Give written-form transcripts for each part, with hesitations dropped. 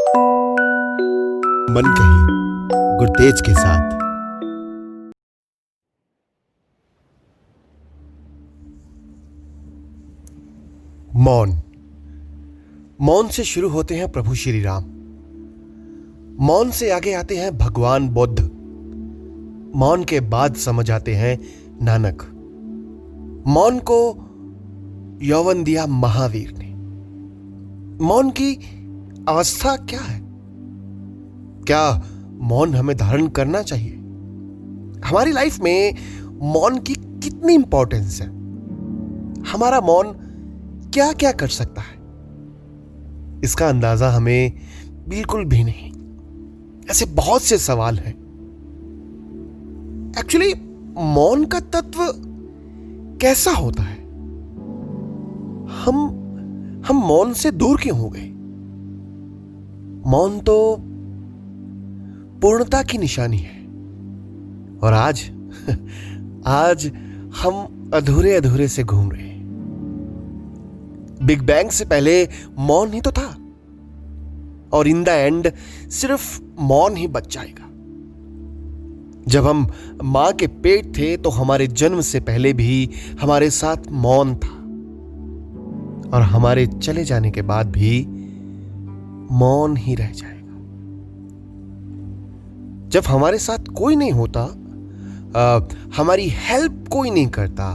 मन कही गुरतेज के साथ। मौन। मौन से शुरू होते हैं प्रभु श्री राम। मौन से आगे आते हैं भगवान बुद्ध। मौन के बाद समझ आते हैं नानक। मौन को यौवन दिया महावीर ने। मौन की अवस्था क्या है? क्या मौन हमें धारण करना चाहिए? हमारी लाइफ में मौन की कितनी इंपॉर्टेंस है? हमारा मौन क्या क्या कर सकता है? इसका अंदाजा हमें बिल्कुल भी नहीं। ऐसे बहुत से सवाल हैं। एक्चुअली मौन का तत्व कैसा होता है? हम मौन से दूर क्यों हो गए? मौन तो पूर्णता की निशानी है। और आज आज हम अधूरे अधूरे से घूम रहे हैं। बिग बैंग से पहले मौन ही तो था, और इन द एंड सिर्फ मौन ही बच जाएगा। जब हम मां के पेट थे तो हमारे जन्म से पहले भी हमारे साथ मौन था, और हमारे चले जाने के बाद भी मौन ही रह जाएगा। जब हमारे साथ कोई नहीं होता, हमारी हेल्प कोई नहीं करता,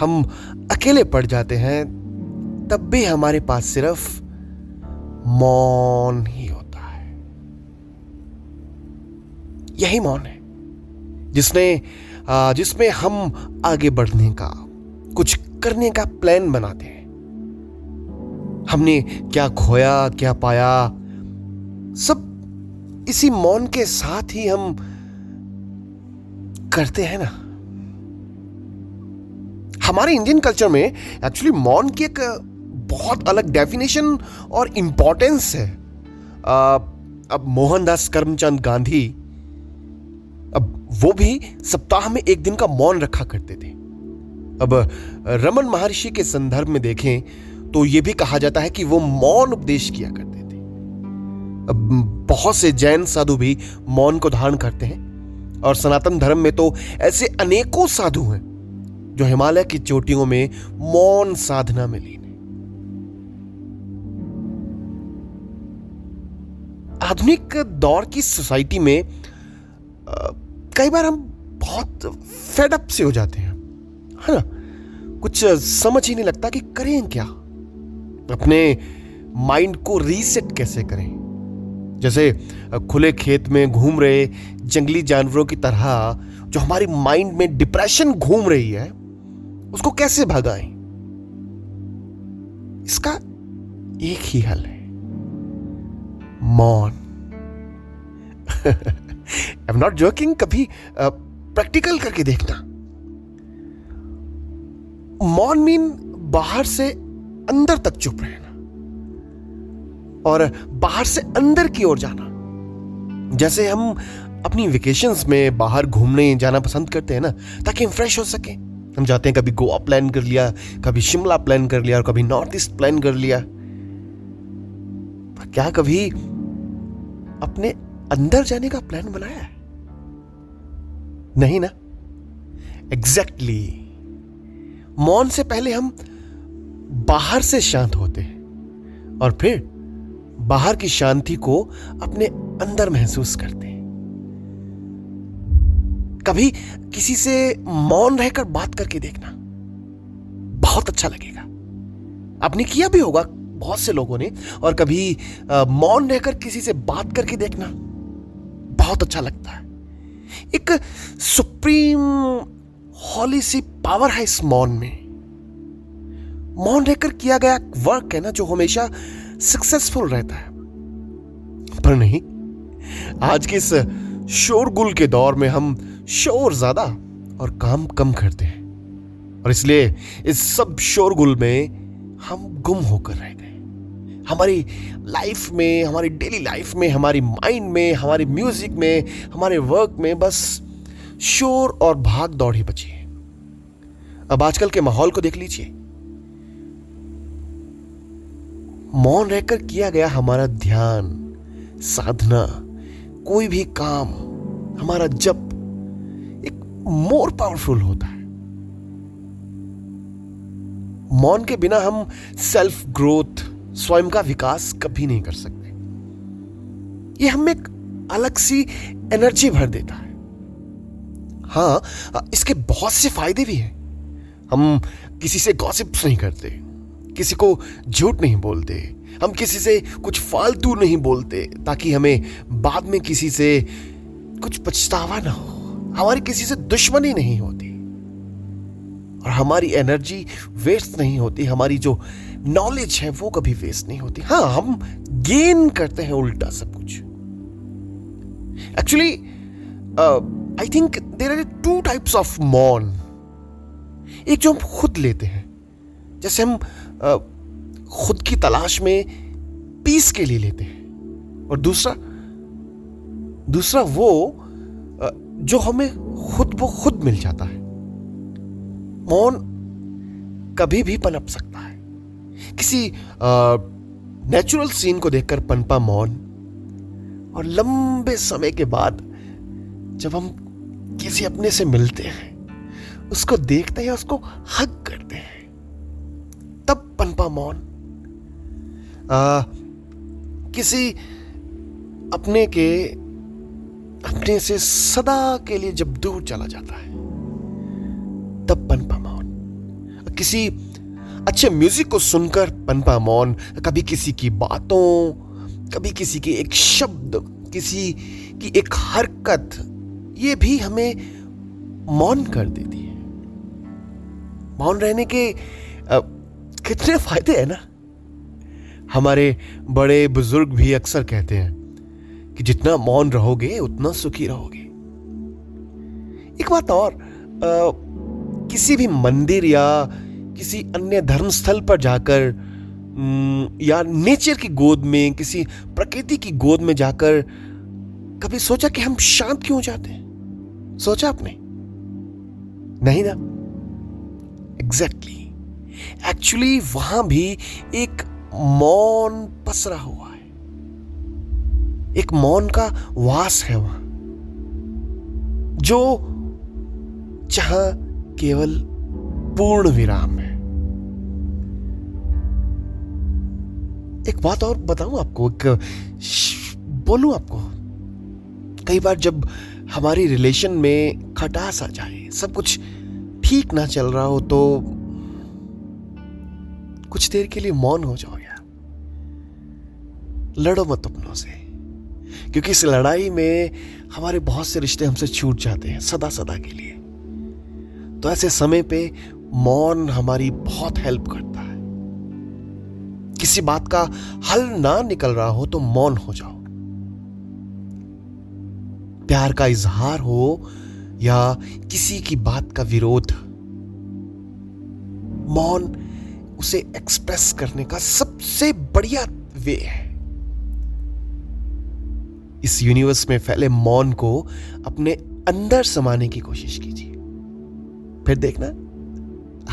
हम अकेले पड़ जाते हैं, तब भी हमारे पास सिर्फ मौन ही होता है। यही मौन है जिसमें हम आगे बढ़ने का, कुछ करने का प्लान बनाते हैं। हमने क्या खोया, क्या पाया, सब इसी मौन के साथ ही हम करते हैं ना। हमारे इंडियन कल्चर में एक्चुअली मौन की एक बहुत अलग डेफिनेशन और इंपॉर्टेंस है। अब मोहनदास करमचंद गांधी, अब वो भी सप्ताह में एक दिन का मौन रखा करते थे। अब रमन महर्षि के संदर्भ में देखें तो यह भी कहा जाता है कि वो मौन उपदेश किया करते थे। अब बहुत से जैन साधु भी मौन को धारण करते हैं, और सनातन धर्म में तो ऐसे अनेकों साधु हैं जो हिमालय की चोटियों में मौन साधना में लीन हैं। आधुनिक दौर की सोसाइटी में कई बार हम बहुत फेड अप से हो जाते हैं, है ना? कुछ समझ ही नहीं लगता कि करें क्या, अपने माइंड को रीसेट कैसे करें। जैसे खुले खेत में घूम रहे जंगली जानवरों की तरह जो हमारी माइंड में डिप्रेशन घूम रही है, उसको कैसे भगाएं? इसका एक ही हल है, मौन। I am not joking. कभी प्रैक्टिकल करके देखना। मौन मीन बाहर से अंदर तक चुप रहना, और बाहर से अंदर की ओर जाना। जैसे हम अपनी वेकेशंस में बाहर घूमने जाना पसंद करते हैं ना, ताकि हम फ्रेश हो सके। हम जाते हैं, कभी गोवा प्लान कर लिया, कभी शिमला प्लान कर लिया, और कभी नॉर्थ ईस्ट प्लान कर लिया। पर क्या कभी अपने अंदर जाने का प्लान बनाया है? नहीं ना। एग्जैक्टली। मौन से पहले हम बाहर से शांत होते हैं, और फिर बाहर की शांति को अपने अंदर महसूस करते हैं। कभी किसी से मौन रहकर बात करके देखना, बहुत अच्छा लगेगा। आपने किया भी होगा बहुत से लोगों ने। और कभी मौन रहकर किसी से बात करके देखना, बहुत अच्छा लगता है। एक सुप्रीम हॉली सी पावर है इस मौन में। मौन रहकर किया गया वर्क है ना, जो हमेशा सक्सेसफुल रहता है। पर नहीं, आज के इस शोरगुल के दौर में हम शोर ज्यादा और काम कम करते हैं, और इसलिए इस सब शोरगुल में हम गुम होकर रह गए। हमारी लाइफ में, हमारी डेली लाइफ में, हमारी माइंड में, हमारी म्यूजिक में, हमारे वर्क में बस शोर और भाग दौड़ ही बची है। अब आजकल के माहौल को देख लीजिए। मौन रहकर किया गया हमारा ध्यान साधना, कोई भी काम, हमारा जप एक मोर पावरफुल होता है। मौन के बिना हम सेल्फ ग्रोथ, स्वयं का विकास कभी नहीं कर सकते। ये हमें एक अलग सी एनर्जी भर देता है। हाँ, इसके बहुत से फायदे भी हैं। हम किसी से गॉसिप्स नहीं करते, किसी को झूठ नहीं बोलते, हम किसी से कुछ फालतू नहीं बोलते ताकि हमें बाद में किसी से कुछ पछतावा ना हो। हमारी किसी से दुश्मनी नहीं होती और हमारी एनर्जी वेस्ट नहीं होती। हमारी जो नॉलेज है वो कभी वेस्ट नहीं होती। हाँ, हम गेन करते हैं उल्टा सब कुछ। Actually I think there are two types of मौन। एक जो हम खुद लेते हैं, जैसे हम खुद की तलाश में पीस के लिए लेते हैं, और दूसरा वो जो हमें खुद मिल जाता है। मौन कभी भी पनप सकता है। किसी नेचुरल सीन को देखकर पनपा मौन, और लंबे समय के बाद जब हम किसी अपने से मिलते हैं, उसको देखते हैं, उसको हग करते हैं, तब पनपा मौन। किसी अपने से सदा के लिए जब दूर चला जाता है, तब पनपा मौन। किसी अच्छे म्यूजिक को सुनकर पनपा मौन। कभी किसी की बातों, कभी किसी के एक शब्द, किसी की एक हरकत, ये भी हमें मौन कर देती है। मौन रहने के कितने फायदे हैं ना। हमारे बड़े बुजुर्ग भी अक्सर कहते हैं कि जितना मौन रहोगे उतना सुखी रहोगे। एक बात और, किसी भी मंदिर या किसी अन्य धर्म स्थल पर जाकर या नेचर की गोद में, किसी प्रकृति की गोद में जाकर कभी सोचा कि हम शांत क्यों जाते हैं? सोचा आपने? नहीं ना? एग्जैक्टली। एक्चुअली वहां भी एक मौन पसरा हुआ है, एक मौन का वास है वहां, जो जहां केवल पूर्ण विराम है। एक बात और बताऊं आपको, बोलूं आपको, कई बार जब हमारी रिलेशन में खटास आ जाए, सब कुछ ठीक ना चल रहा हो, तो कुछ देर के लिए मौन हो जाओ यार। लड़ो मत अपनों से, क्योंकि इस लड़ाई में हमारे बहुत से रिश्ते हमसे छूट जाते हैं सदा सदा के लिए। तो ऐसे समय पे मौन हमारी बहुत हेल्प करता है। किसी बात का हल ना निकल रहा हो तो मौन हो जाओ। प्यार का इजहार हो या किसी की बात का विरोध, मौन उसे एक्सप्रेस करने का सबसे बढ़िया वे है। इस यूनिवर्स में फैले मौन को अपने अंदर समाने की कोशिश कीजिए, फिर देखना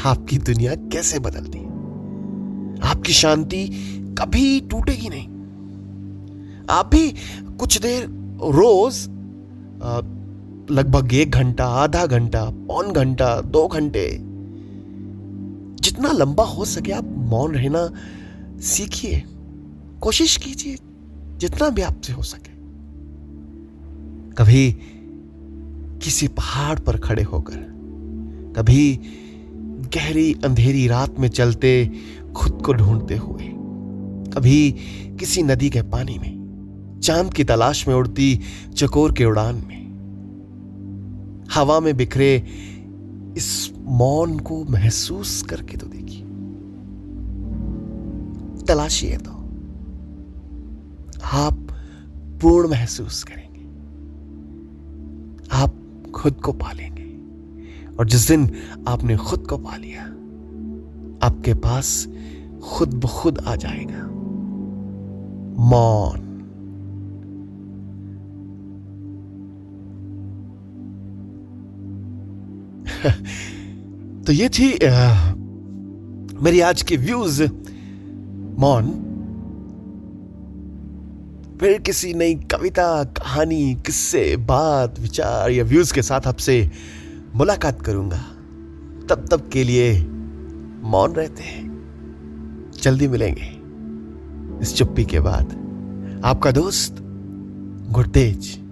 आपकी दुनिया कैसे बदलती है। आपकी शांति कभी टूटेगी नहीं। आप भी कुछ देर रोज, लगभग 1 घंटा, आधा घंटा, पौन घंटा, 2 घंटे, जितना लंबा हो सके आप मौन रहना सीखिए। कोशिश कीजिए जितना भी आपसे हो सके। कभी किसी पहाड़ पर खड़े होकर, कभी गहरी अंधेरी रात में चलते खुद को ढूंढते हुए, कभी किसी नदी के पानी में, चांद की तलाश में उड़ती चकोर के उड़ान में, हवा में बिखरे इस मौन को महसूस करके तो देखिए। तलाशिए तो आप पूर्ण महसूस करेंगे। आप खुद को पालेंगे, और जिस दिन आपने खुद को पा लिया, आपके पास खुद ब खुद आ जाएगा मौन। तो ये थी मेरी आज की व्यूज मौन। फिर किसी नई कविता, कहानी, किस्से, बात, विचार या व्यूज के साथ आपसे मुलाकात करूंगा। तब तक के लिए मौन रहते हैं। जल्दी मिलेंगे इस चुप्पी के बाद। आपका दोस्त गुरतेज।